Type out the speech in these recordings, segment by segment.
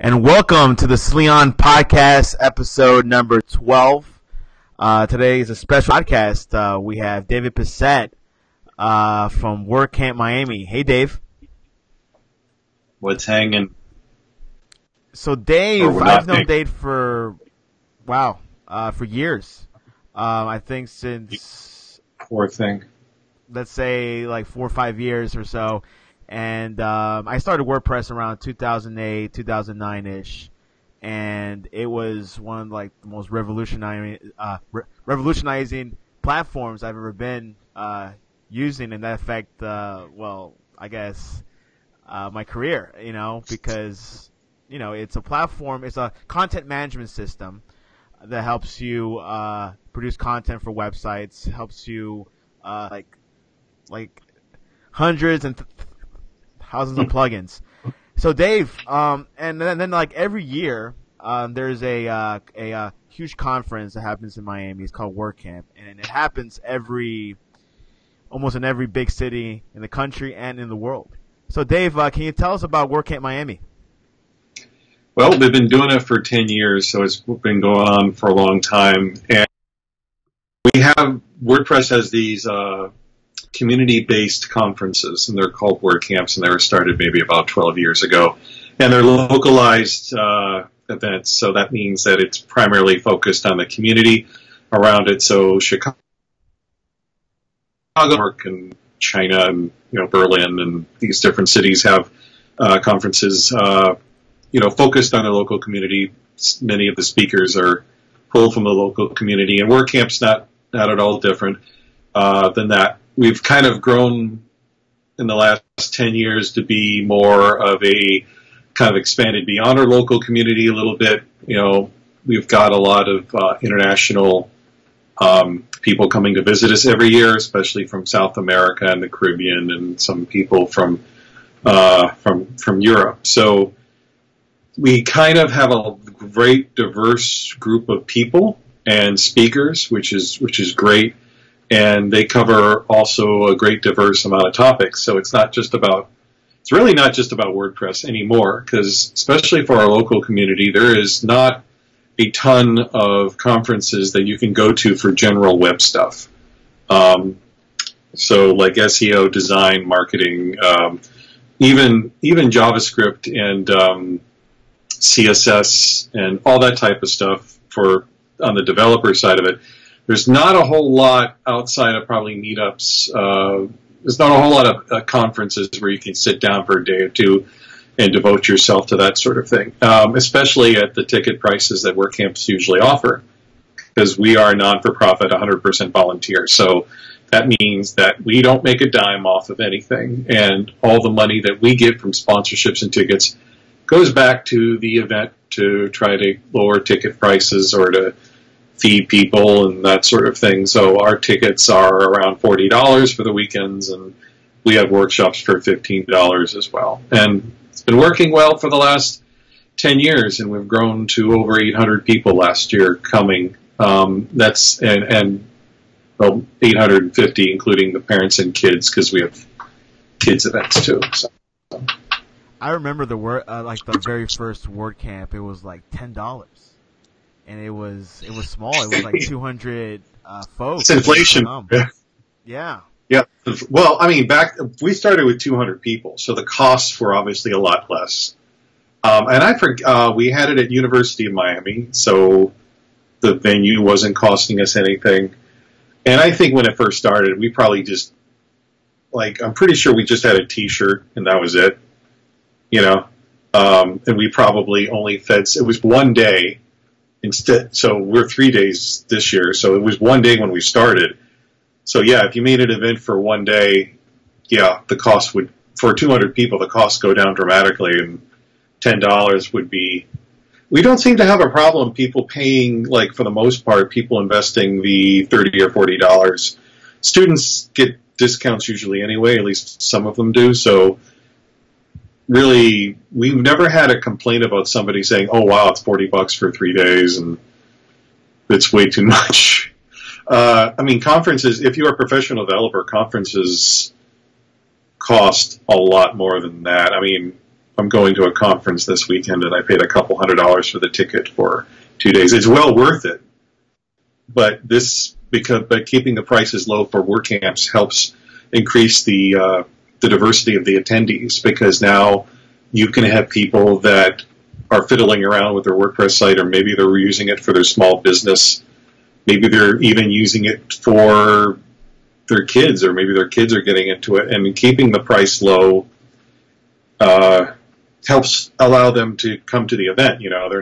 and welcome to the Sleon Podcast, episode number 12. Today is a special podcast. We have David Bissett from Wordcamp Miami. Hey, Dave. What's hanging? So, Dave, I've known Dave for years. I think since, poor thing, let's say like 4 or 5 years or so. And I started WordPress around 2008, 2009-ish, and it was one of the most revolutionizing platforms I've ever been using, and that affect my career. Because it's a platform, it's a content management system that helps you produce content for websites, helps you hundreds and thousands of plugins. So Dave, and then every year, there's a huge conference that happens in Miami. It's called Wordcamp, and it happens almost in every big city in the country and in the world. So Dave, can you tell us about Wordcamp Miami? Well, we've been doing it for 10 years, so it's been going on for a long time. And WordPress has these community-based conferences, and they're called WordCamps, and they were started maybe about 12 years ago. And they're localized events, so that means that it's primarily focused on the community around it. So Chicago, and China, and Berlin, and these different cities have conferences, focused on the local community. Many of the speakers are pulled from the local community, and WordCamp's not at all different than that. We've kind of grown in the last 10 years to be more of a kind of expanded beyond our local community a little bit. We've got a lot of international people coming to visit us every year, especially from South America and the Caribbean, and some people from Europe. So we kind of have a great diverse group of people and speakers, which is great. And they cover also a great diverse amount of topics. So it's really not just about WordPress anymore, because especially for our local community, there is not a ton of conferences that you can go to for general web stuff. So like SEO, design, marketing, even JavaScript and CSS and all that type of stuff on the developer side of it. There's not a whole lot outside of probably meetups. There's not a whole lot of conferences where you can sit down for a day or two and devote yourself to that sort of thing, especially at the ticket prices that WordCamps usually offer, because we are non-for-profit, 100% volunteer. So that means that we don't make a dime off of anything, and all the money that we get from sponsorships and tickets goes back to the event to try to lower ticket prices or to feed people and that sort of thing. So our tickets are around $40 for the weekends, and we have workshops for $15 as well. And it's been working well for the last 10 years, and we've grown to over 800 people last year coming. That's 850, including the parents and kids, because we have kids events too. So. I remember the very first WordCamp. It was like $10. And it was small. It was like 200 folks. It's inflation. Yeah. Yeah. Well, I mean, we started with 200 people, so the costs were obviously a lot less. And we had it at University of Miami, so the venue wasn't costing us anything. And I think when it first started, we probably just I'm pretty sure we just had a T-shirt and that was it. And we probably only fed. It was one day. Instead, so we're 3 days this year, so it was one day when we started. So yeah, if you made an event for one day, yeah, the cost would, for 200 people, the costs go down dramatically, and $10 would be, we don't seem to have a problem people paying, for the most part, people investing the $30 or $40. Students get discounts usually anyway, at least some of them do, so really, we've never had a complaint about somebody saying, "Oh wow, it's $40 for 3 days, and it's way too much." Conferences. If you're a professional developer, conferences cost a lot more than that. I'm going to a conference this weekend, and I paid a couple $100 for the ticket for 2 days. It's well worth it. But keeping the prices low for WordCamps helps increase the diversity of the attendees, because now you can have people that are fiddling around with their WordPress site, or maybe they're using it for their small business. Maybe they're even using it for their kids, or maybe their kids are getting into it. And keeping the price low helps allow them to come to the event. You know, they're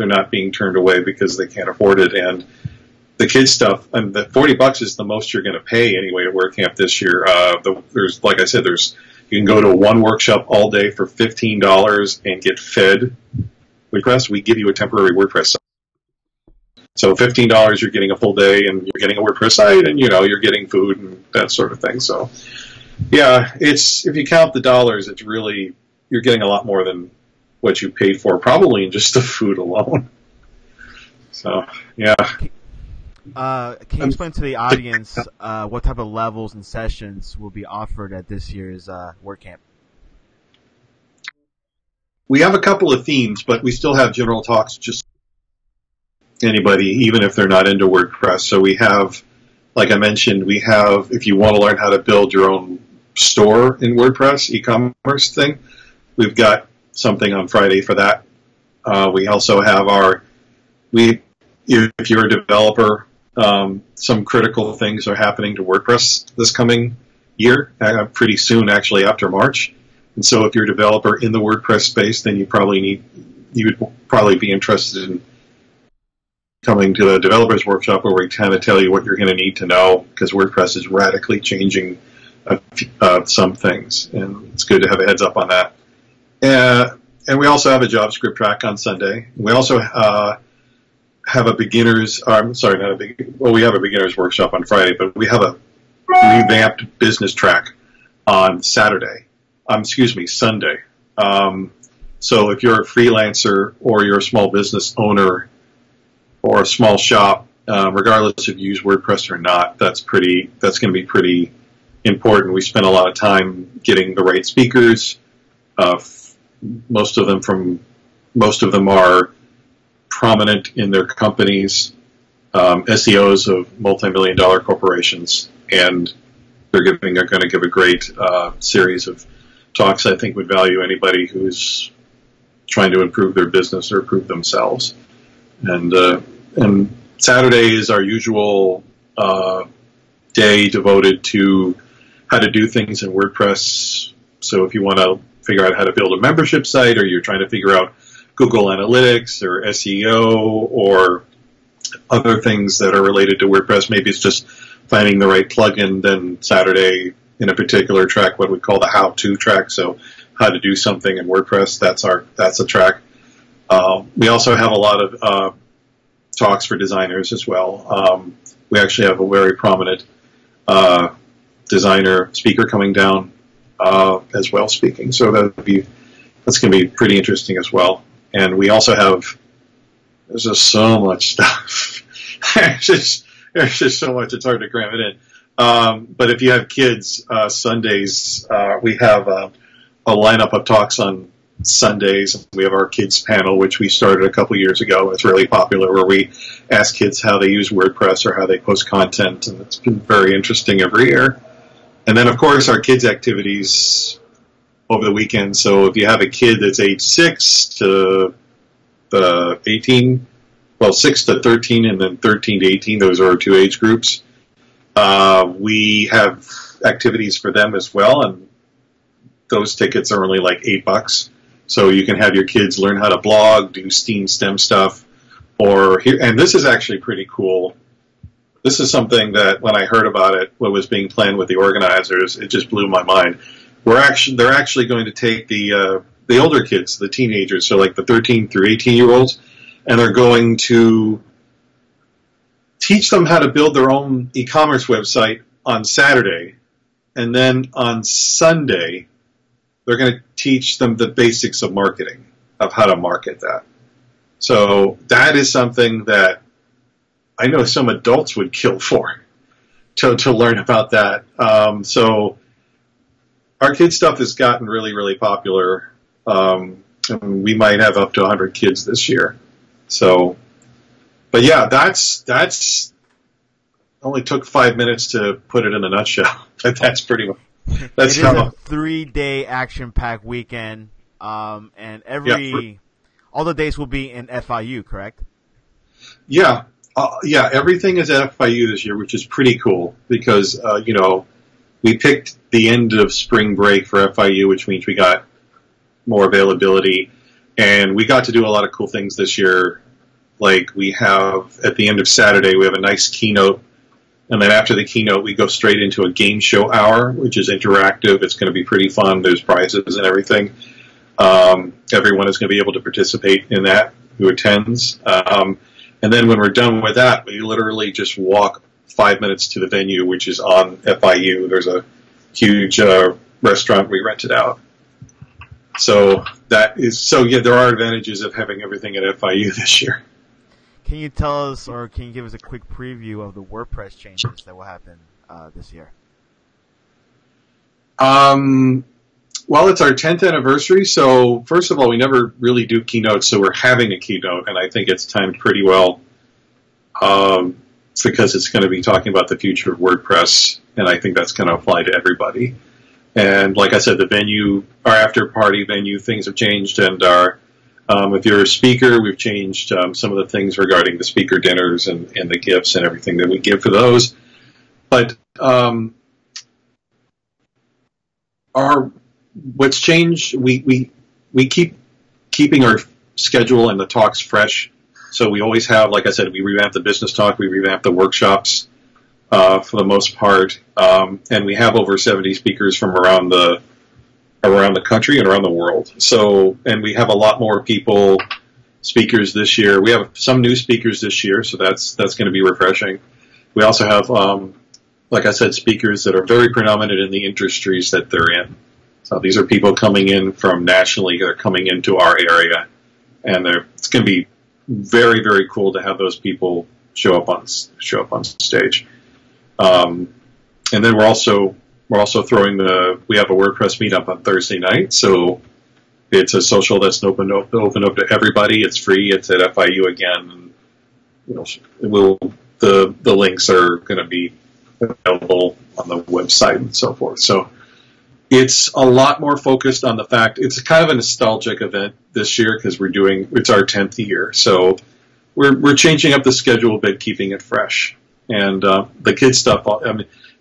not being turned away because they can't afford it. And the kids stuff, and the $40 is the most you're going to pay anyway at WordCamp this year. There's, like I said, you can go to one workshop all day for $15 and get fed WordPress. We give you a temporary WordPress site. So $15, you're getting a full day, and you're getting a WordPress site, and you're getting food and that sort of thing. So, yeah, if you count the dollars, it's really, you're getting a lot more than what you paid for, probably in just the food alone. So, yeah. Can you explain to the audience what type of levels and sessions will be offered at this year's WordCamp? We have a couple of themes, but we still have general talks, just anybody, even if they're not into WordPress. So we have, like I mentioned, if you want to learn how to build your own store in WordPress, e-commerce thing, we've got something on Friday for that. We also have if you're a developer, some critical things are happening to WordPress this coming year, pretty soon, actually, after March. And so if you're a developer in the WordPress space, then you would probably be interested in coming to a developers workshop, where we kind of tell you what you're going to need to know, because WordPress is radically changing some things, and it's good to have a heads up on that. And we also have a JavaScript track on Sunday. We also have a beginners, we have a beginners workshop on Friday, but we have a revamped business track on Sunday. So if you're a freelancer, or you're a small business owner, or a small shop, regardless if you use WordPress or not, that's going to be pretty important. We spend a lot of time getting the right speakers. Most of them are prominent in their companies, SEOs of multi-million-dollar corporations, and they're going to give a great series of talks I think would value anybody who's trying to improve their business or improve themselves. And Saturday is our usual day devoted to how to do things in WordPress. So if you want to figure out how to build a membership site, or you're trying to figure out Google Analytics or SEO or other things that are related to WordPress, maybe it's just finding the right plugin, then Saturday in a particular track, what we call the how-to track, so how to do something in WordPress, that's a track. We also have a lot of talks for designers as well. We actually have a very prominent designer speaker coming down as well speaking, so that's going to be pretty interesting as well. And we also there's just so much stuff. there's just so much, it's hard to cram it in. But if you have kids, Sundays, we have a lineup of talks on Sundays. We have our kids panel, which we started a couple years ago. It's really popular, where we ask kids how they use WordPress or how they post content, and it's been very interesting every year. And then, of course, our kids' activities over the weekend. So if you have a kid that's age 6 to 18, well, 6 to 13, and then 13 to 18, those are our two age groups. We have activities for them as well, and those tickets are only like $8. So you can have your kids learn how to blog, do STEM stuff, and this is actually pretty cool. This is something that when I heard about it, what was being planned with the organizers, it just blew my mind. They're actually going to take the older kids, the teenagers, so like the 13 through 18-year-olds, and they're going to teach them how to build their own e-commerce website on Saturday, and then on Sunday, they're going to teach them the basics of marketing, of how to market that. So that is something that I know some adults would kill for, to learn about that. So our kids' stuff has gotten really, really popular, And we might have up to 100 kids this year. So, but yeah, that's only took 5 minutes to put it in a nutshell. But that's pretty much. That's it is a 3-day action-packed weekend, and all the days will be in FIU, correct? Yeah, everything is at FIU this year, which is pretty cool because we picked the end of spring break for FIU, which means we got more availability, and we got to do a lot of cool things this year. Like we have at the end of Saturday, we have a nice keynote. And then after the keynote, we go straight into a game show hour, which is interactive. It's going to be pretty fun. There's prizes and everything. Everyone is going to be able to participate in that who attends. And then when we're done with that, we literally just walk 5 minutes to the venue, which is on FIU. There's a huge restaurant we rented out. So there are advantages of having everything at FIU this year. Can you tell us, or can you give us a quick preview of the WordPress changes that will happen this year? Well, it's our 10th anniversary, so first of all, we never really do keynotes, so we're having a keynote, and I think it's timed pretty well because it's going to be talking about the future of WordPress, and I think that's going to apply to everybody. And like I said, the venue, our after-party venue, things have changed, and if you're a speaker, we've changed some of the things regarding the speaker dinners and the gifts and everything that we give for those. But what's changed, we keeping our schedule and the talks fresh. So we always have, like I said, we revamp the business talk, we revamp the workshops for the most part, and we have over 70 speakers from around the country and around the world. So, and we have a lot more speakers this year. We have some new speakers this year, so that's going to be refreshing. We also have, like I said, speakers that are very predominant in the industries that they're in. So these are people coming in from nationally, they're coming into our area, and it's going to be very, very cool to have those people show up on stage. And then we're also throwing we have a WordPress meetup on Thursday night, so it's a social that's open up to everybody. It's free. It's at FIU again. The links are going to be available on the website and so forth. So it's a lot more focused on the fact it's kind of a nostalgic event this year because it's our 10th year. So we're changing up the schedule a bit, keeping it fresh, and the kids stuff.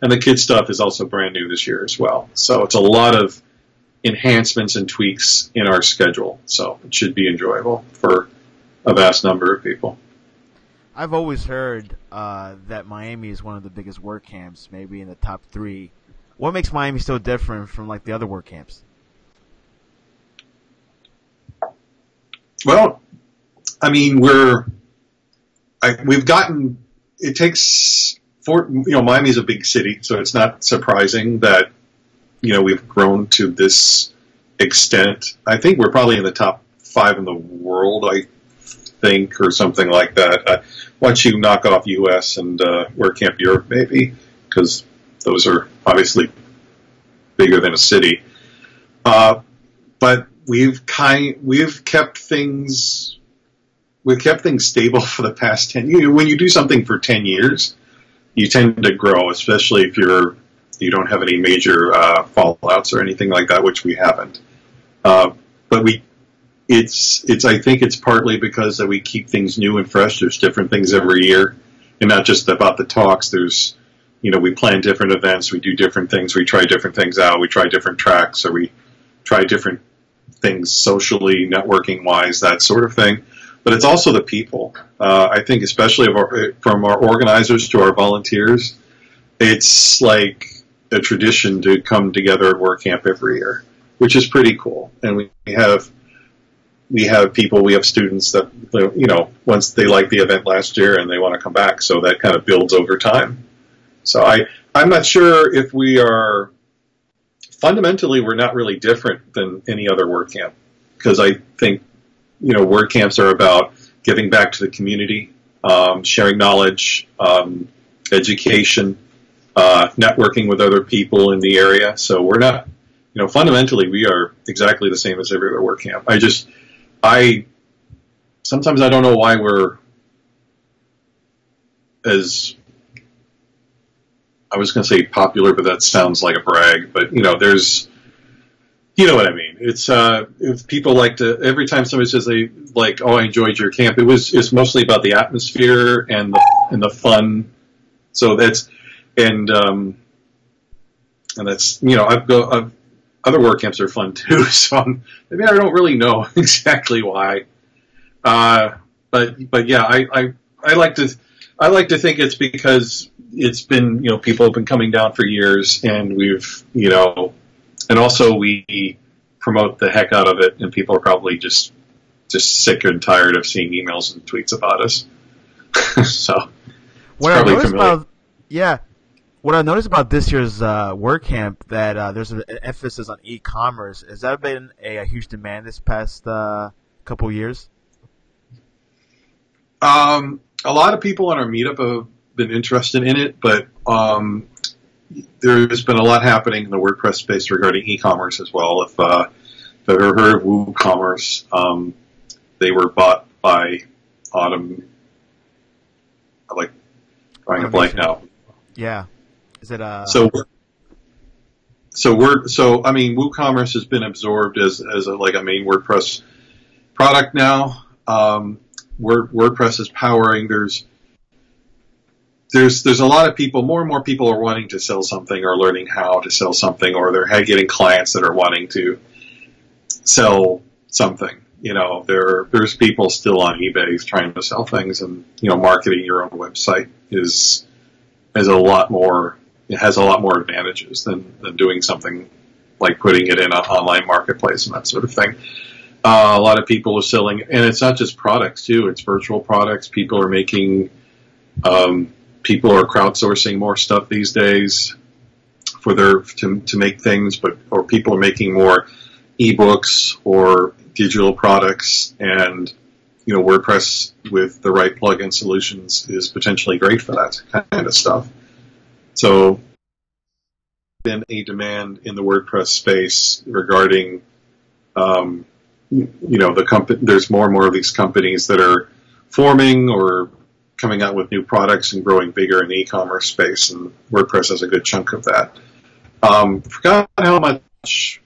And the kids stuff is also brand new this year as well. So it's a lot of enhancements and tweaks in our schedule. So it should be enjoyable for a vast number of people. I've always heard that Miami is one of the biggest WordCamps, maybe in the top 3. What makes Miami so different from like the other WordCamps? Well, I mean, we've gotten, it takes, Miami's a big city, so it's not surprising that, we've grown to this extent. I think we're probably in the top 5 in the world, I think, or something like that. Once you knock off U.S. and WordCamp Europe, maybe, because those are obviously bigger than a city. But we've kept things stable for the past 10 years. When you do something for 10 years, you tend to grow, especially if you don't have any major fallouts or anything like that, which we haven't. But I think it's partly because that we keep things new and fresh. There's different things every year, and not just about the talks. There's, we plan different events, we do different things, we try different things out, we try different tracks, or we try different things socially, networking-wise, that sort of thing. But it's also the people. I think especially from our organizers to our volunteers, it's like a tradition to come together at WordCamp every year, which is pretty cool. And we have people, we have students that, once they liked the event last year and they want to come back, so that kind of builds over time. So I'm not sure if fundamentally we're not really different than any other WordCamp, because I think, WordCamps are about giving back to the community, sharing knowledge, education, networking with other people in the area. So we're not fundamentally we are exactly the same as every other WordCamp. I sometimes I don't know why we're as, I was going to say popular, but that sounds like a brag. But there's, you know what I mean. It's if people like to, every time somebody says they like, oh, I enjoyed your camp, it's mostly about the atmosphere and the fun. So that's and that's other WordCamps are fun too. So maybe I don't really know exactly why. But yeah, I like to think it's because it's been, people have been coming down for years, and we've, and also we promote the heck out of it, and people are probably just sick and tired of seeing emails and tweets about us. So what I noticed about, what I noticed about this year's WordCamp, that there's an emphasis on e-commerce. Has that been a huge demand this past couple years? A lot of people on our meetup have been interested in it, but there's been a lot happening in the WordPress space regarding e-commerce as well. If you've ever heard of WooCommerce, they were bought by Autumn. I like drawing a blank now. Yeah, is it I mean, WooCommerce has been absorbed as a main WordPress product now. WordPress is powering. There's a lot of people, more and more people are wanting to sell something or learning how to sell something, or they're getting clients that are wanting to sell something. There's people still on eBay trying to sell things, and marketing your own website has a lot more advantages than doing something like putting it in an online marketplace and that sort of thing. A lot of people are selling, and it's not just products too. It's virtual products. People are making, people are crowdsourcing more stuff these days to make things, or people are making more ebooks or digital products, and WordPress with the right plugin solutions is potentially great for that kind of stuff. So, been a demand in the WordPress space regarding. There's more and more of these companies that are forming or coming out with new products and growing bigger in the e-commerce space, and WordPress has a good chunk of that. Forgot how much,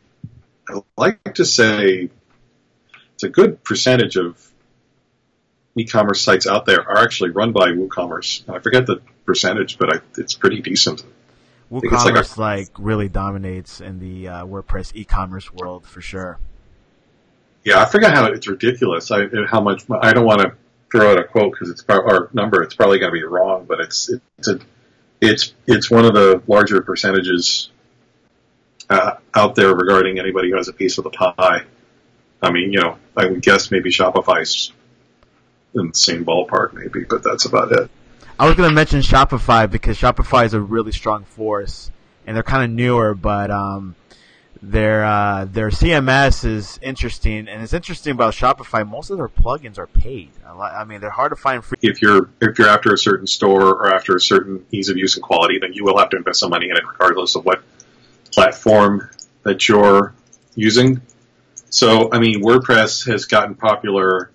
I like to say it's a good percentage of e-commerce sites out there are actually run by WooCommerce. I forget the percentage, but it's pretty decent. WooCommerce really dominates in the WordPress e-commerce world for sure. Yeah, I forgot how it's ridiculous. How much I don't want to throw out a quote because it's our number. It's probably going to be wrong, but it's one of the larger percentages out there regarding anybody who has a piece of the pie. I mean, I would guess maybe Shopify's in the same ballpark, maybe, but that's about it. I was going to mention Shopify because Shopify is a really strong force, and they're kind of newer, but their CMS is interesting, and it's interesting about Shopify. Most of their plugins are paid. I mean, they're hard to find free. If you're after a certain store or after a certain ease of use and quality, then you will have to invest some money in it, regardless of what platform that you're using. So, I mean, WordPress has gotten popular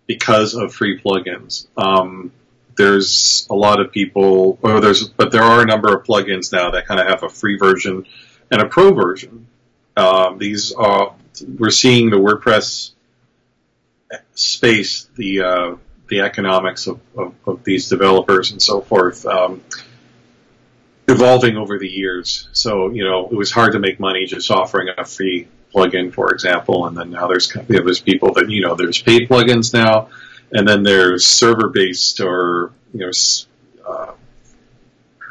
because of free plugins. There's a lot of people, but there are a number of plugins now that kind of have a free version and a pro version. We're seeing the WordPress space, the economics of these developers and so forth, evolving over the years. So, it was hard to make money just offering a free plugin, for example, and then now there's people that, there's paid plugins now, and then there's server-based or,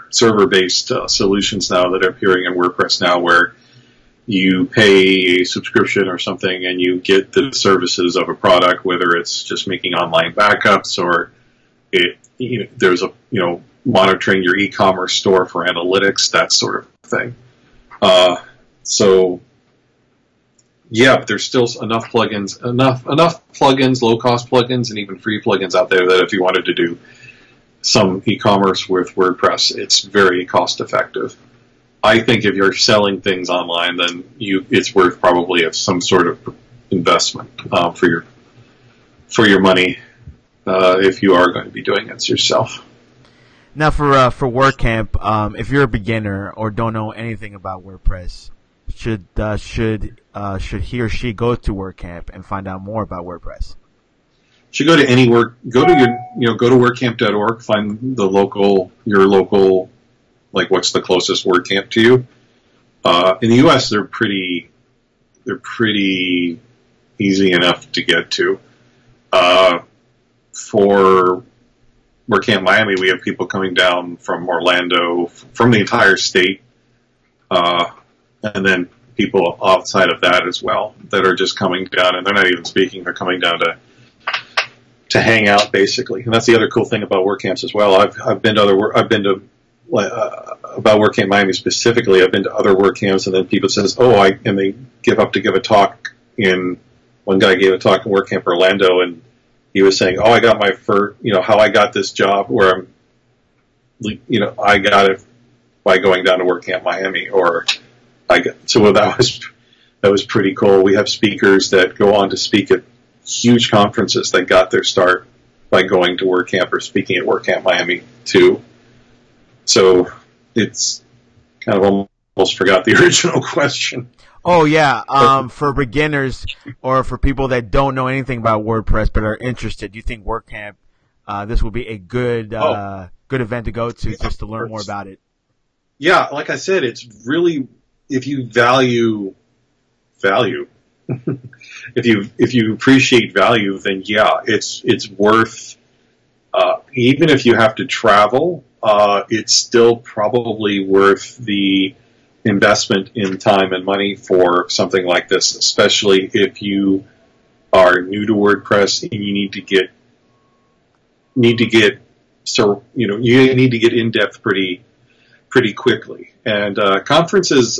server-based solutions now that are appearing in WordPress now where you pay a subscription or something and you get the services of a product, whether it's just making online backups or there's monitoring your e-commerce store for analytics, that sort of thing. But there's still enough plugins, low-cost plugins, and even free plugins out there that if you wanted to do some e-commerce with WordPress, it's very cost-effective. I think if you're selling things online, then it's worth probably of some sort of investment for your money if you are going to be doing it yourself. Now, for WordCamp, if you're a beginner or don't know anything about WordPress, should he or she go to WordCamp and find out more about WordPress? Should go to go to wordcamp.org, find your local, like what's the closest WordCamp to you. In the U.S., they're pretty easy enough to get to. For WordCamp Miami, we have people coming down from Orlando, from the entire state, and then people outside of that as well that are just coming down, and they're not even speaking; they're coming down to hang out, basically. And that's the other cool thing about WordCamps as well. I've been to about WordCamp Miami specifically. I've been to other WordCamps, and then people says, and they give up to give a talk one guy gave a talk in WordCamp Orlando, and he was saying, I got my first, how I got this job where I got it by going down to WordCamp Miami, so that was pretty cool. We have speakers that go on to speak at huge conferences that got their start by going to WordCamp or speaking at WordCamp Miami too. So it's kind of almost forgot the original question. Oh yeah, for beginners or for people that don't know anything about WordPress but are interested, do you think WordCamp this will be a good good event to go to just to learn more about it? Yeah, like I said, it's really, if you value if you appreciate value, then yeah, it's worth even if you have to travel, it's still probably worth the investment in time and money for something like this, especially if you are new to WordPress and you need to get in depth pretty quickly. And conferences,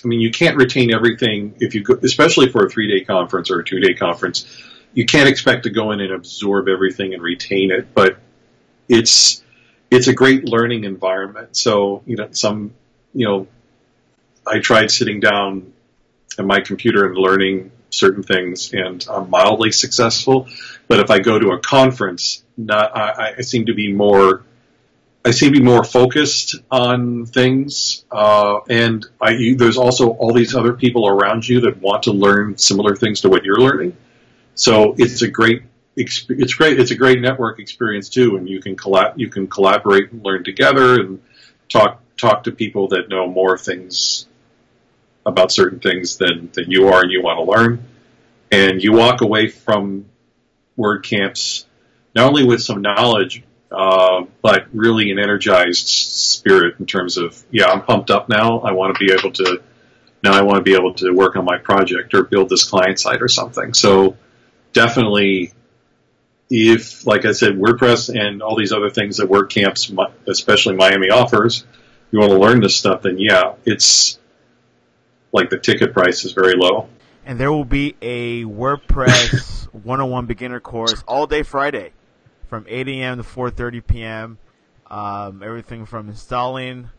you can't retain everything if you go, especially for a 3-day conference or a 2-day conference. You can't expect to go in and absorb everything and retain it, but it's a great learning environment. So I tried sitting down at my computer and learning certain things, and I'm mildly successful. But if I go to a conference, I seem to be more focused on things, and there's also all these other people around you that want to learn similar things to what you're learning. So it's a great network experience too, and you can collaborate and learn together and talk to people that know more things about certain things than you are and you want to learn. And you walk away from WordCamps not only with some knowledge, but really an energized spirit in terms of, I'm pumped up now. I want to be able to work on my project or build this client site or something. So definitely, if, like I said, WordPress and all these other things that WordCamps, especially Miami, offers, you want to learn this stuff, then it's like the ticket price is very low. And there will be a WordPress 101 beginner course all day Friday from 8 a.m. to 4:30 p.m. Everything from installing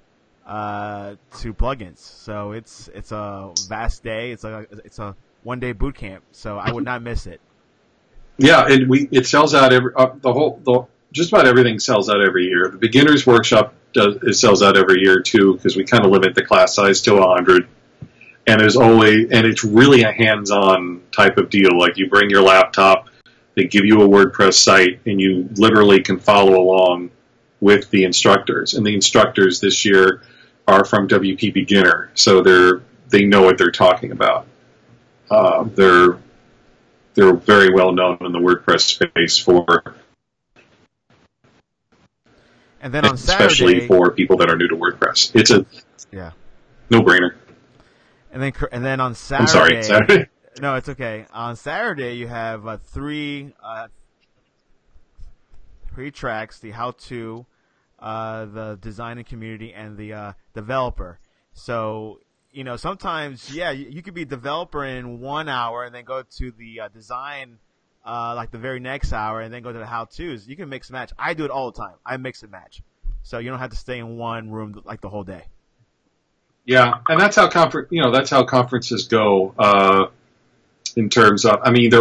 to plugins. So it's a vast day. It's a one-day boot camp. So I would not miss it. Yeah, and it sells out just about everything sells out every year. The beginners workshop sells out every year too, because we kind of limit the class size to 100. And it's really a hands-on type of deal. Like, you bring your laptop, they give you a WordPress site, and you literally can follow along with the instructors. And the instructors this year are from WP Beginner, so they know what they're talking about. They're very well known in the WordPress space and then on Saturday, especially for people that are new to WordPress. It's a no-brainer. And then on Saturday, I'm sorry, Saturday. No, it's okay. On Saturday, you have three tracks: the how-to, the design and community, and the developer. So, sometimes, you could be a developer in 1 hour and then go to the design, like the very next hour, and then go to the how-tos. You can mix and match. I do it all the time. I mix and match. So you don't have to stay in one room like the whole day. Yeah, and that's how that's how conferences go. In terms of, I mean,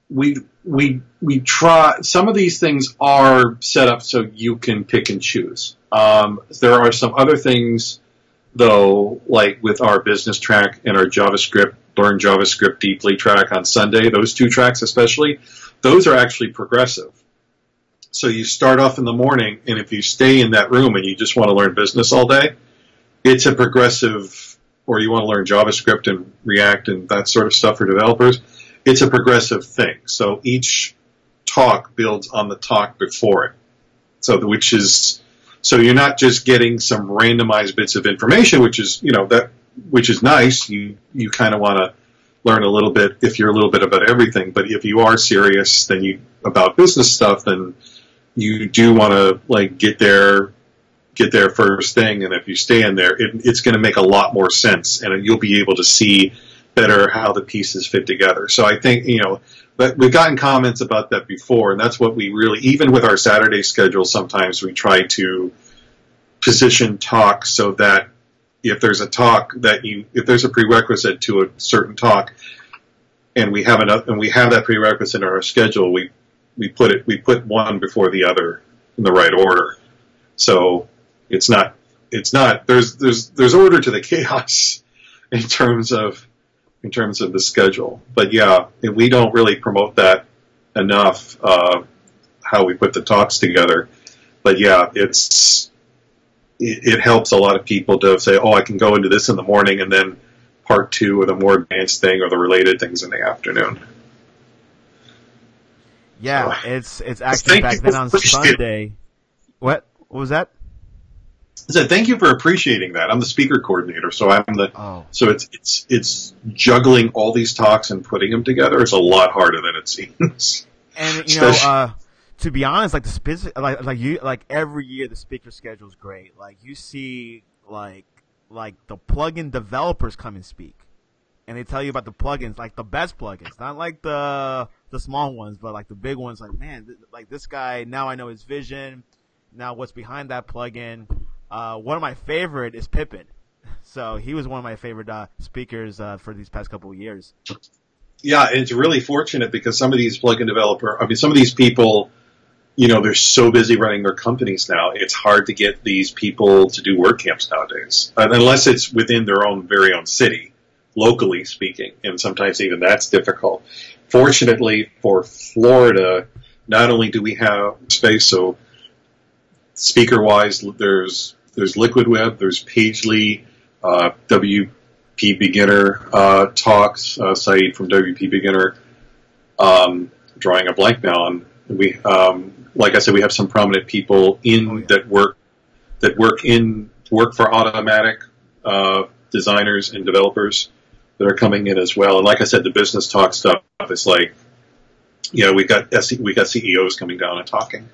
we try, some of these things are set up so you can pick and choose. There are some other things, though, like with our business track and our JavaScript, Learn JavaScript Deeply track on Sunday, those two tracks especially, those are actually progressive. So you start off in the morning, and if you stay in that room and you just want to learn business all day, it's a progressive, or you want to learn JavaScript and React and that sort of stuff for developers, it's a progressive thing. So each talk builds on the talk before it. So you're not just getting some randomized bits of information, which is nice. You kind of want to learn a little bit if you're a little bit about everything. But if you are serious about business stuff, then you do want to like get there first thing, and if you stay in there, it's going to make a lot more sense, and you'll be able to see better how the pieces fit together. So I think, but we've gotten comments about that before, and that's what we really, even with our Saturday schedule, sometimes we try to position talks so that if there's a talk if there's a prerequisite to a certain talk, and we have that prerequisite in our schedule, we put one before the other in the right order. So it's not there's order to the chaos in terms of the schedule. But yeah, we don't really promote that enough, how we put the talks together. But yeah, it helps a lot of people to say, oh, I can go into this in the morning and then part two or the more advanced thing or the related things in the afternoon. Yeah, so, it's actually back then on Sunday. What was that? I said, thank you for appreciating that. I'm the speaker coordinator, so so it's juggling all these talks and putting them together is a lot harder than it seems. And to be honest, like like every year the speaker schedule is great. Like you see like the plugin developers come and speak, and they tell you about the plugins, like the best plugins, not like the small ones, but like the big ones. Like, man, like this guy, now I know his vision. Now what's behind that plugin? One of my favorite is Pippin. So he was one of my favorite speakers for these past couple of years. Yeah, it's really fortunate because some of these some of these people, they're so busy running their companies now. It's hard to get these people to do WordCamps nowadays, unless it's within their very own city, locally speaking, and sometimes even that's difficult. Fortunately for Florida, not only do we have space, so speaker-wise, there's Liquid Web, there's Pagely, WP Beginner talks, Saeed from WP Beginner, drawing a blank now. And we, like I said, we have some prominent people that work for Automatic designers and developers that are coming in as well. And like I said, the business talk stuff is like, we got CEOs coming down and talking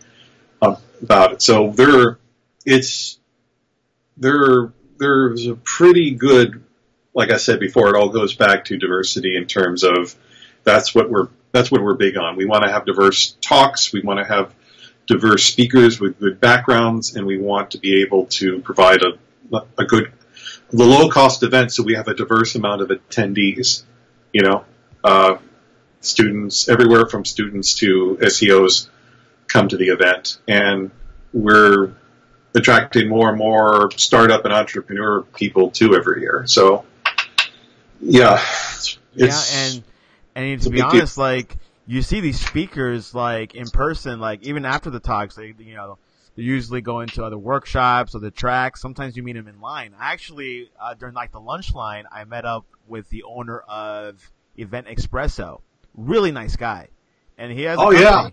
about it. So there's a pretty good, like I said before, it all goes back to diversity in terms of that's what we're big on. We want to have diverse talks. We want to have diverse speakers with good backgrounds, and we want to be able to provide the low cost event so we have a diverse amount of attendees. Students everywhere from students to SEOs come to the event, and we're attracting more and more startup and entrepreneur people too every year. So, yeah, and to be honest, like you see these speakers like in person, like even after the talks, they usually go into other workshops or the tracks. Sometimes you meet them in line. Actually, during like the lunch line, I met up with the owner of Event Espresso. Really nice guy, and he has. Yeah.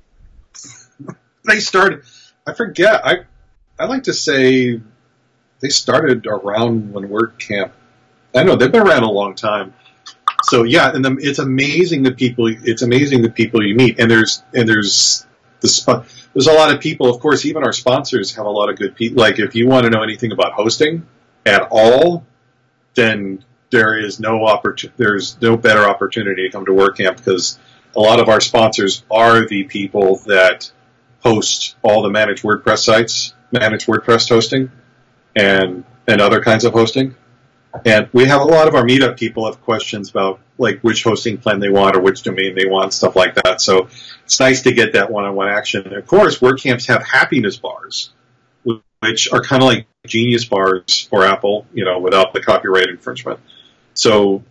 They started. I forget. I like to say they started around when WordCamp. I know they've been around a long time. So yeah, and it's amazing the people. It's amazing the people you meet, and there's a lot of people. Of course, even our sponsors have a lot of good people. Like if you want to know anything about hosting at all, then there's no better opportunity to come to WordCamp because a lot of our sponsors are the people that host all the managed WordPress sites, managed WordPress hosting. and other kinds of hosting. And we have a lot of our meetup people have questions about like which hosting plan they want or which domain they want, stuff like that. So it's nice to get that one-on-one action. And of course, WordCamps have happiness bars, which are kind of like Genius bars for Apple, without the copyright infringement. So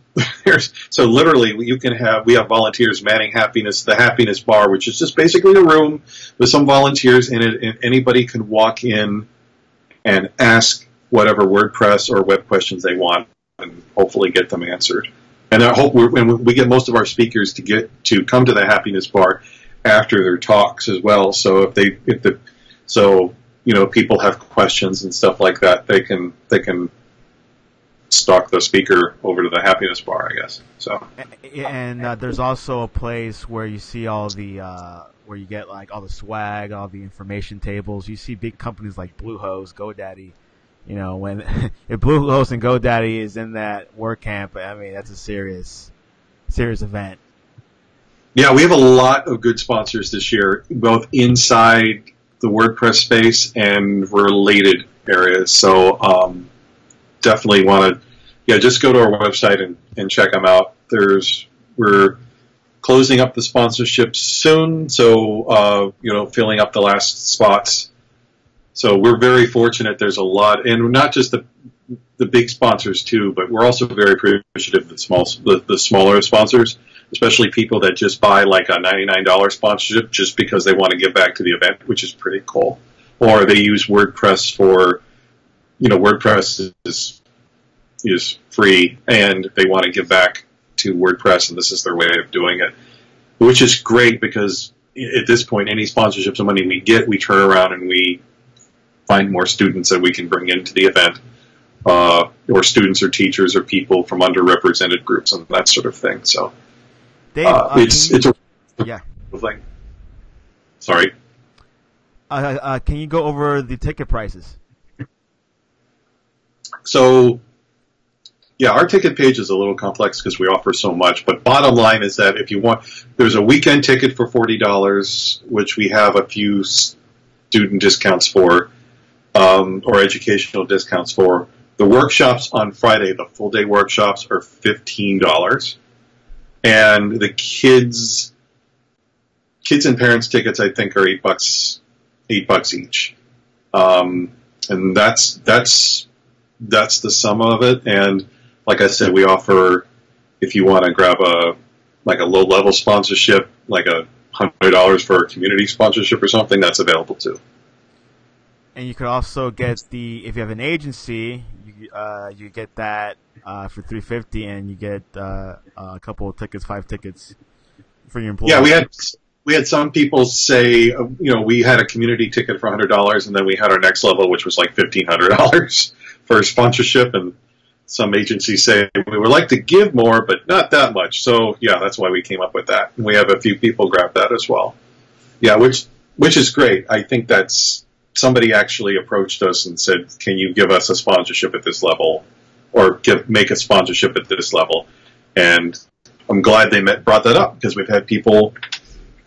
so literally we have volunteers manning the happiness bar, which is just basically a room with some volunteers in it, and anybody can walk in and ask whatever WordPress or web questions they want and hopefully get them answered. And I hope we get most of our speakers to come to the happiness bar after their talks as well. So people have questions and stuff like that, they can stalk the speaker over to the happiness bar, I guess. So. And there's also a place where you see all the where you get like all the swag, all the information tables. You see big companies like Bluehost, GoDaddy. When if Bluehost and GoDaddy is in that WordCamp, I mean that's a serious event. Yeah, we have a lot of good sponsors this year, both inside the WordPress space and related areas. So definitely want to, just go to our website and check them out. We're closing up the sponsorships soon, so filling up the last spots. So we're very fortunate. There's a lot, and not just the big sponsors too, but we're also very appreciative of the smaller sponsors, especially people that just buy like a $99 sponsorship just because they want to give back to the event, which is pretty cool. Or they use WordPress for, WordPress is free and they want to give back to WordPress, and this is their way of doing it, which is great because at this point, any sponsorships and money we get, we turn around and we find more students that we can bring into the event, or students or teachers or people from underrepresented groups and that sort of thing. So Dave, it's a thing. Sorry. Can you go over the ticket prices? So, our ticket page is a little complex because we offer so much, but bottom line is that if you want, there's a weekend ticket for $40, which we have a few student discounts for, or educational discounts for. The workshops on Friday, the full day workshops, are $15, and the kids and parents tickets I think are $8 each, and that's the sum of it. And like I said, we offer, if you want to grab a low level sponsorship, like $100 for a community sponsorship or something, that's available too. And you could also get if you have an agency, you get that for $350, and you get a couple of tickets, 5 tickets for your employees. Yeah, we had some people say, we had a community ticket for $100, and then we had our next level, which was like $1,500 for a sponsorship, and some agencies say we would like to give more, but not that much. So that's why we came up with that, and we have a few people grab that as well. Yeah, which is great. I think that's. Somebody actually approached us and said, can you give us a sponsorship at this level, or make a sponsorship at this level? And I'm glad they brought that up, because we've had people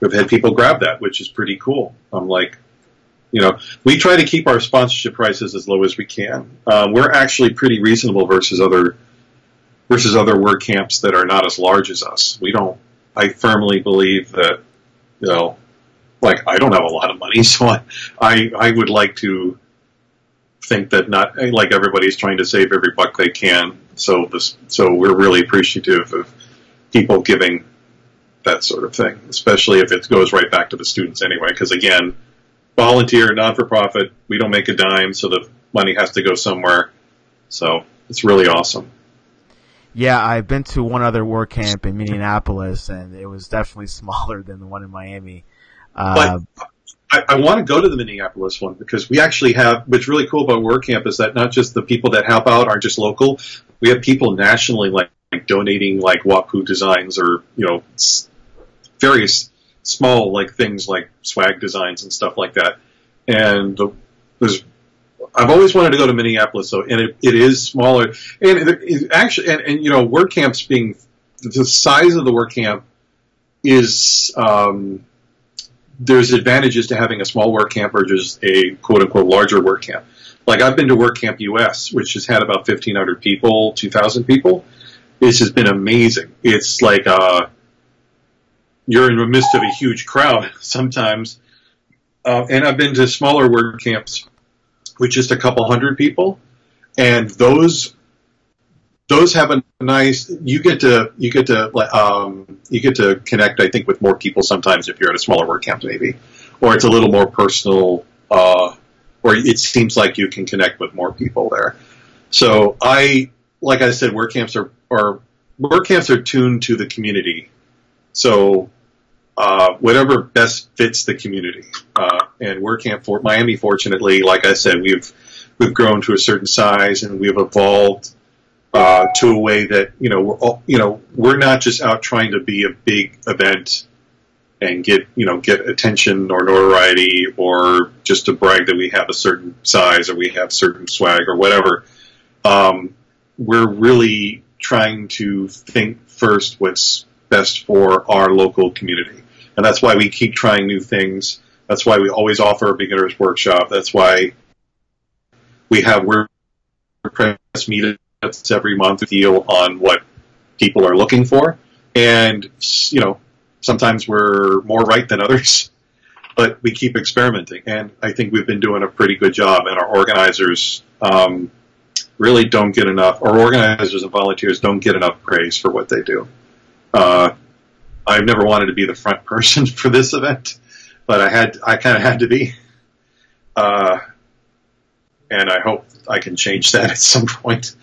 grab that, which is pretty cool. I'm like, we try to keep our sponsorship prices as low as we can. We're actually pretty reasonable versus other WordCamps that are not as large as us. I firmly believe that, I don't have a lot of money, so I would like to think that not like everybody's trying to save every buck they can. So we're really appreciative of people giving that sort of thing, especially if it goes right back to the students anyway. Because again, volunteer, non-for-profit, we don't make a dime, so the money has to go somewhere. So it's really awesome. Yeah, I've been to one other WordCamp in Minneapolis, and it was definitely smaller than the one in Miami. But I want to go to the Minneapolis one, because we actually have, what's really cool about WordCamp is that not just the people that help out aren't just local. We have people nationally like donating like WAPU designs, or, various small things like swag designs and stuff like that. And I've always wanted to go to Minneapolis, and it is smaller. And it actually, WordCamps being the size of the WordCamp is, there's advantages to having a small WordCamp versus a quote-unquote larger WordCamp. Like, I've been to WordCamp US, which has had about 1,500 people, 2,000 people. This has been amazing. It's like you're in the midst of a huge crowd sometimes. And I've been to smaller WordCamps with just a couple hundred people, and those have a nice. You get to connect, I think, with more people sometimes if you're at a smaller WordCamp, maybe, or it's a little more personal, or it seems like you can connect with more people there. So like I said, WordCamps are tuned to the community. So whatever best fits the community. And WordCamp Miami, fortunately, like I said, we've grown to a certain size, and we've evolved to a way that we're not just out trying to be a big event and get attention or notoriety, or just to brag that we have a certain size or we have certain swag or whatever. We're really trying to think first what's best for our local community. And that's why we keep trying new things. That's why we always offer a beginner's workshop. That's why we have WordPress meetups every month, deal on what people are looking for. And, sometimes we're more right than others, but we keep experimenting. And I think we've been doing a pretty good job, and our organizers really don't get enough, our organizers and volunteers don't get enough praise for what they do. I've never wanted to be the front person for this event, but I kind of had to be. And I hope I can change that at some point.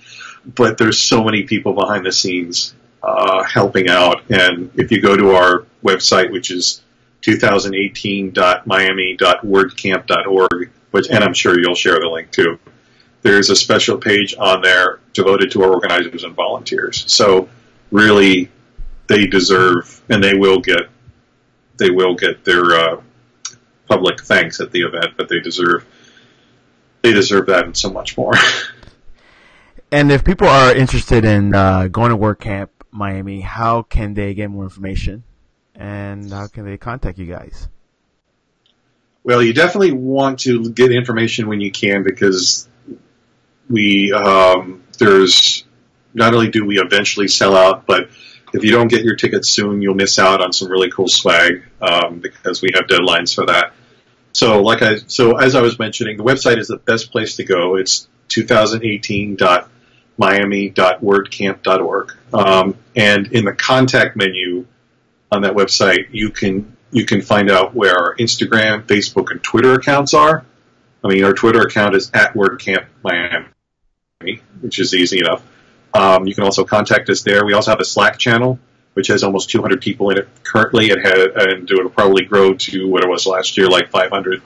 But there's so many people behind the scenes helping out. And if you go to our website, which is 2018.miami.wordcamp.org, and I'm sure you'll share the link too, there's a special page on there devoted to our organizers and volunteers. So really, they deserve, and they will get their public thanks at the event, but they deserve that and so much more. And if people are interested in going to WordCamp Miami, how can they get more information, and how can they contact you guys? Well, you definitely want to get information when you can, because there's not only do we eventually sell out, but if you don't get your tickets soon, you'll miss out on some really cool swag, because we have deadlines for that. So as I was mentioning, the website is the best place to go. It's 2018.miami.wordcamp.org. And in the contact menu on that website, you can find out where our Instagram, Facebook, and Twitter accounts are. I mean, our Twitter account is @WordCampMiami, which is easy enough. You can also contact us there. We also have a Slack channel, which has almost 200 people in it currently. And it'll probably grow to what it was last year, like 500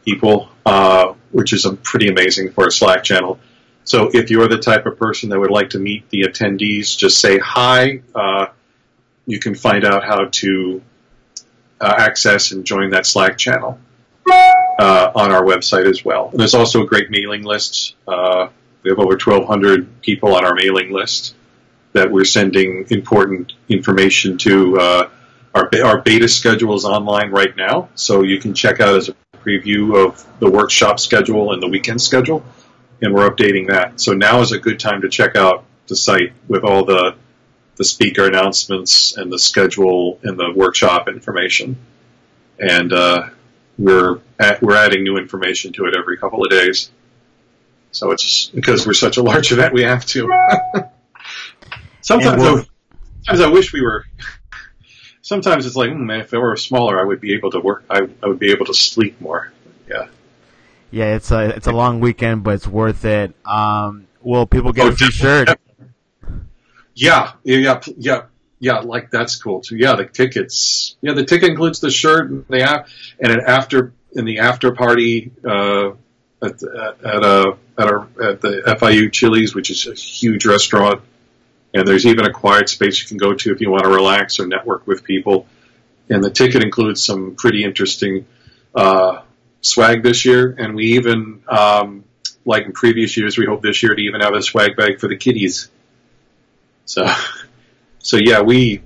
people, which is pretty amazing for a Slack channel. So if you're the type of person that would like to meet the attendees, just say hi. You can find out how to access and join that Slack channel on our website as well. And there's also a great mailing list. We have over 1,200 people on our mailing list that we're sending important information to. Our beta schedule is online right now, so you can check out as a preview of the workshop schedule and the weekend schedule, and we're updating that. So now is a good time to check out the site with all the speaker announcements and the schedule and the workshop information. And we're adding new information to it every couple of days. So it's because we're such a large event, we have to. Sometimes I wish we were. Sometimes it's like, man, if I were smaller, I would be able to work. I would be able to sleep more. Yeah. Yeah, it's a long weekend, but it's worth it. Will people get a free shirt? Yeah. Like that's cool too. Yeah, the tickets. Yeah, the ticket includes the shirt and the after party at the FIU Chili's, which is a huge restaurant. And there's even a quiet space you can go to if you want to relax or network with people. And the ticket includes some pretty interesting swag this year. And we even, like in previous years, we hope this year to even have a swag bag for the kiddies. So yeah, we're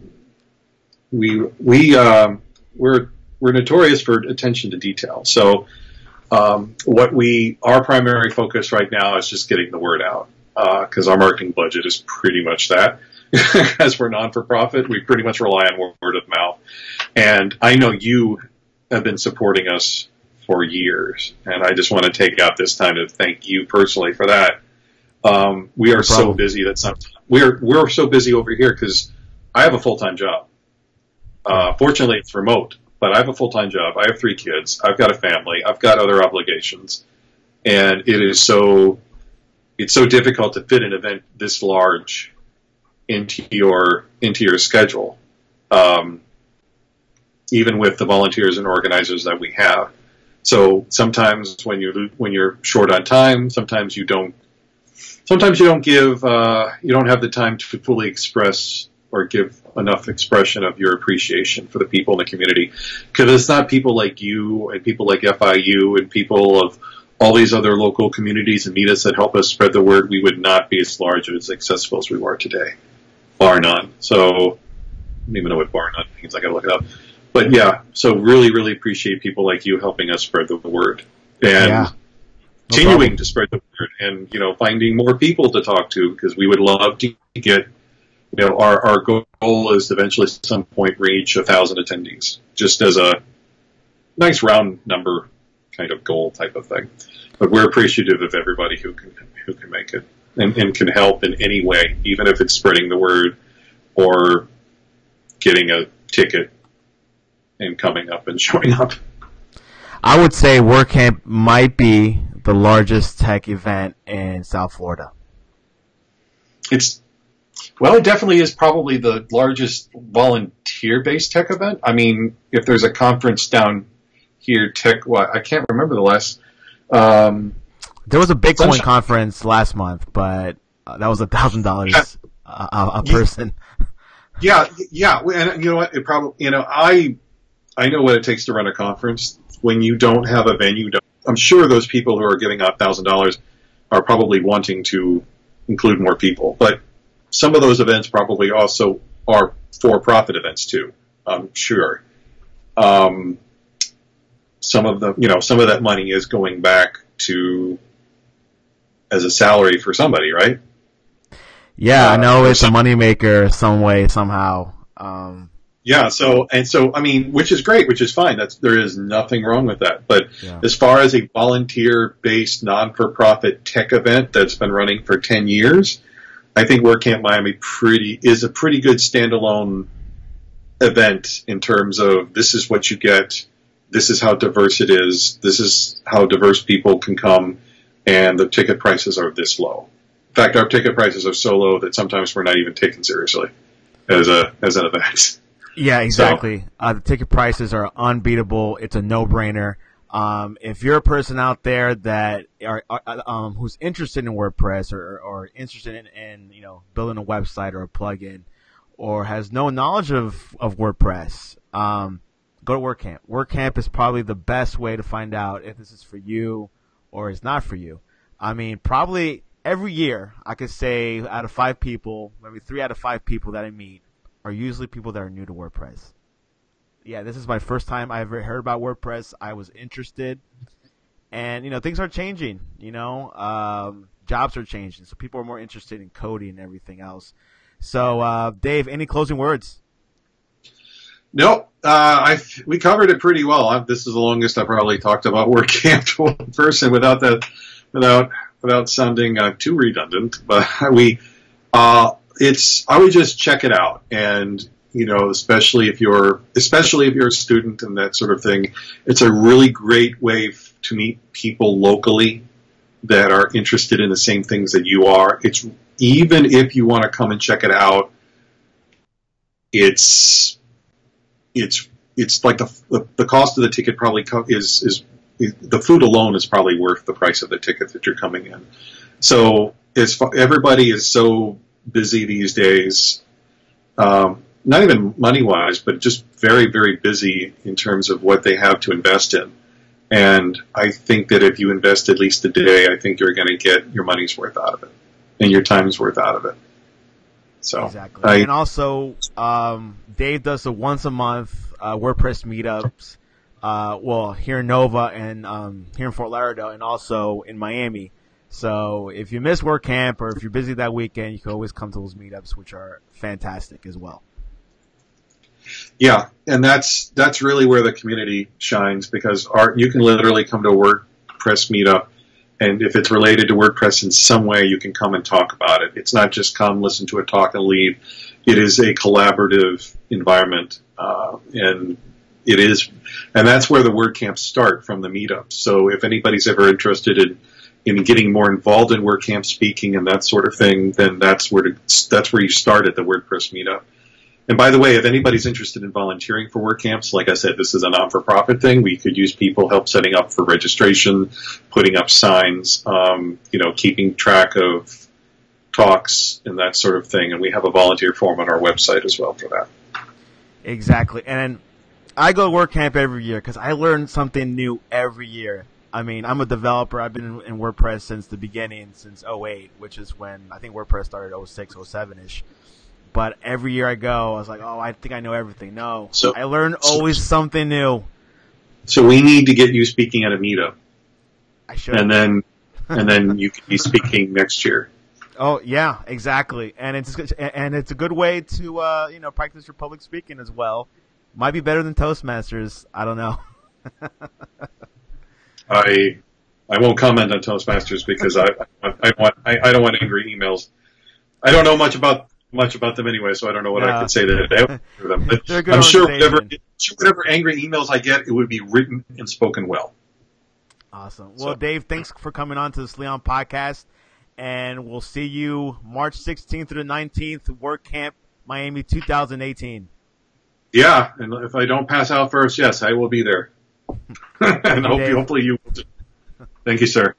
we're notorious for attention to detail. So our primary focus right now is just getting the word out, because our marketing budget is pretty much that. As we're non-for-profit, we pretty much rely on word of mouth. And I know you have been supporting us for years, and I just want to take out this time to thank you personally for that. We are so busy that we're so busy over here because I have a full-time job. Fortunately, it's remote, but I have a full-time job. I have 3 kids. I've got a family. I've got other obligations, and it's so difficult to fit an event this large into your schedule, even with the volunteers and organizers that we have. So sometimes when you're short on time, sometimes you don't give you don't have the time to fully express or give enough expression of your appreciation for the people in the community, because it's not people like you and people like FIU and people of all these other local communities and meetups that help us spread the word. We would not be as large or as successful as we are today, bar none. So I don't even know what bar none means. I got to look it up. But yeah, so really, really appreciate people like you helping us spread the word and continuing to spread the word, and finding more people to talk to, because we would love to get. Our goal is to eventually at some point reach 1,000 attendees, just as a nice round number kind of goal type of thing. But we're appreciative of everybody who can make it and can help in any way, even if it's spreading the word or getting a ticket and coming up and showing up. I would say WordCamp might be the largest tech event in South Florida. It definitely is probably the largest volunteer-based tech event. I mean, if there's a conference down here, I can't remember the last. There was a Bitcoin conference last month, but that was $1,000 a person. Yeah, and you know what? It probably, I know what it takes to run a conference. When you don't have a venue, I'm sure those people who are giving out $1,000 are probably wanting to include more people, but some of those events probably also are for-profit events too. I'm sure. Some of that money is going back to as a salary for somebody, right? Yeah, I know it's a moneymaker some way, somehow. Yeah, so I mean, which is great, which is fine. There is nothing wrong with that. But as far as a volunteer-based, non-for-profit tech event that's been running for 10 years, I think Wordcamp Miami is a pretty good standalone event in terms of this is what you get, this is how diverse it is, this is how diverse people can come, and the ticket prices are this low. In fact, our ticket prices are so low that sometimes we're not even taken seriously as an event. Yeah, exactly. So, the ticket prices are unbeatable. It's a no-brainer. If you're a person out there that who's interested in WordPress or interested in building a website or a plugin, or has no knowledge of WordPress, go to WordCamp. WordCamp is probably the best way to find out if this is for you or is not for you. I mean, probably every year I could say out of 5 people, maybe 3 out of 5 people that I meet are usually people that are new to WordPress. Yeah, this is my first time I ever heard about WordPress. I was interested, and things are changing. Jobs are changing, so people are more interested in coding and everything else. So, Dave, any closing words? No, we covered it pretty well. This is the longest I've probably talked about WordCamp to one person without sounding too redundant. But I would just check it out, and especially if you're a student and that sort of thing, it's a really great way to meet people locally that are interested in the same things that you are. It's even if you want to come and check it out, it's like the cost of the ticket probably is the food alone is probably worth the price of the ticket that you're coming in. So everybody is so busy these days. Not even money-wise, but just very, very busy in terms of what they have to invest in. And I think that if you invest at least a day, I think you're going to get your money's worth out of it and your time's worth out of it. So exactly. And also, Dave does the once-a-month WordPress meetups. well, here in Nova and here in Fort Lauderdale, and also in Miami. So if you miss WordCamp or if you're busy that weekend, you can always come to those meetups, which are fantastic as well. Yeah, and that's really where the community shines, because you can literally come to a WordPress meetup, and if it's related to WordPress in some way, you can come and talk about it. It's not just come, listen to a talk, and leave. It is a collaborative environment, and that's where the WordCamps start, from the meetups. So if anybody's ever interested in getting more involved in WordCamp speaking and that sort of thing, then that's where you start at the WordPress meetup. And by the way, if anybody's interested in volunteering for WordCamps, like I said, this is a non-for-profit thing. We could use people help setting up for registration, putting up signs, keeping track of talks and that sort of thing. And we have a volunteer form on our website as well for that. Exactly. And I go to WordCamp every year because I learn something new every year. I mean, I'm a developer. I've been in WordPress since the beginning, since 08, which is when I think WordPress started 06, 07-ish. But every year I go, I was like, oh, I think I know everything. No, so I learn always something new. So we need to get you speaking at a meetup. I should. And then you can be speaking next year. Oh yeah, exactly. And it's a good way to practice your public speaking as well. Might be better than Toastmasters. I don't know. I won't comment on Toastmasters because I don't want angry emails. I don't know much about them anyway, so I don't know what I could say to them. But I'm sure whatever angry emails I get, it would be written and spoken well. Awesome. Well, Dave, thanks for coming on to the Sleon podcast, and we'll see you March 16th through the 19th, WordCamp Miami 2018. Yeah, and if I don't pass out first, yes, I will be there. And hopefully you will too. Thank you, sir.